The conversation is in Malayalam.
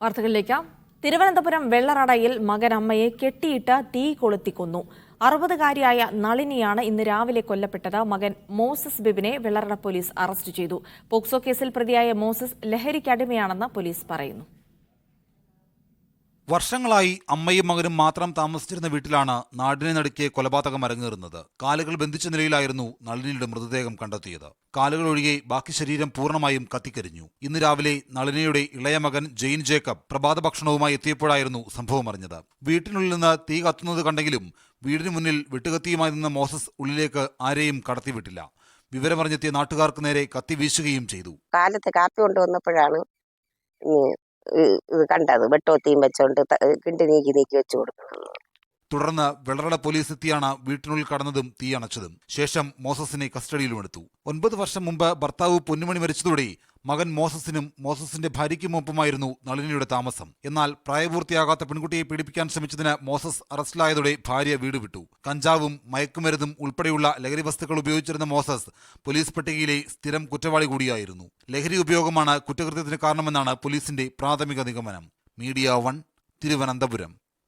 വാർത്തകളിലേക്ക്. തിരുവനന്തപുരം വെള്ളറടയിൽ മകൻ അമ്മയെ കെട്ടിയിട്ട് തീ കൊളുത്തി കൊന്നു. 60-കാരിയായ നളിനിയാണ് ഇന്ന് രാവിലെ കൊല്ലപ്പെട്ടത്. മകൻ മോസസ് ബിബിനെ വെള്ളറട പോലീസ് അറസ്റ്റ് ചെയ്തു. പോക്സോ കേസിൽ പ്രതിയായ മോസസ് ലഹരിക്കടിമയാണെന്ന് പോലീസ് പറയുന്നു. വർഷങ്ങളായി അമ്മയും മകനും മാത്രം താമസിച്ചിരുന്ന വീട്ടിലാണ് നാടിനെ നടുക്കിയ കൊലപാതകം അരങ്ങേറുന്നത്. കാലുകൾ ബന്ധിച്ച നിലയിലായിരുന്നു നളിനിയുടെ മൃതദേഹം കണ്ടെത്തിയത്. കാലുകൾ ഒഴികെ ബാക്കി ശരീരം പൂർണ്ണമായും കത്തിക്കരിഞ്ഞു. ഇന്ന് രാവിലെ നളിനിയുടെ ഇളയ മകൻ ജെയിൻ ജേക്കബ് പ്രഭാത ഭക്ഷണവുമായി എത്തിയപ്പോഴായിരുന്നു സംഭവം അറിഞ്ഞത്. വീട്ടിനുള്ളിൽ നിന്ന് തീ കത്തുന്നത് കണ്ടെങ്കിലും വീടിന് മുന്നിൽ വെട്ടുകത്തിയുമായി നിന്ന മോസസ് ഉള്ളിലേക്ക് ആരെയും കടത്തിവിട്ടില്ല. വിവരമറിഞ്ഞെത്തിയ നാട്ടുകാർക്ക് നേരെ കത്തി വീശുകയും ചെയ്തു. കാലത്ത് കാപ്പി കൊണ്ടുവന്നപ്പോഴാണ് ഇത് കണ്ടത്. വെട്ടോത്തിയും വെച്ചോണ്ട് കിണ്ടി നീക്കി വെച്ചു കൊടുക്കണം. തുടർന്ന് വെള്ളറട പോലീസ് എത്തിയാണ് വീട്ടിനുള്ളിൽ കടന്നതും തീയണച്ചതും. ശേഷം മോസസിനെ കസ്റ്റഡിയിലുമെടുത്തു. 9 വർഷം മുമ്പ് ഭർത്താവ് പൊന്നുമണി മരിച്ചതോടെ മകൻ മോസസിനും മോസസിന്റെ ഭാര്യയ്ക്കുമൊപ്പമായിരുന്നു നളിനിയുടെ താമസം. എന്നാൽ പ്രായപൂർത്തിയാകാത്ത പെൺകുട്ടിയെ പീഡിപ്പിക്കാൻ ശ്രമിച്ചതിന് മോസസ് അറസ്റ്റിലായതോടെ ഭാര്യ വീട് വിട്ടു. കഞ്ചാവും മയക്കുമരുന്നും ഉൾപ്പെടെയുള്ള ലഹരി വസ്തുക്കൾ ഉപയോഗിച്ചിരുന്ന മോസസ് പോലീസ് പട്ടികയിലെ സ്ഥിരം കുറ്റവാളി കൂടിയായിരുന്നു. ലഹരി ഉപയോഗമാണ് കുറ്റകൃത്യത്തിന് കാരണമെന്നാണ് പോലീസിന്റെ പ്രാഥമിക നിഗമനം. മീഡിയ 1, തിരുവനന്തപുരം.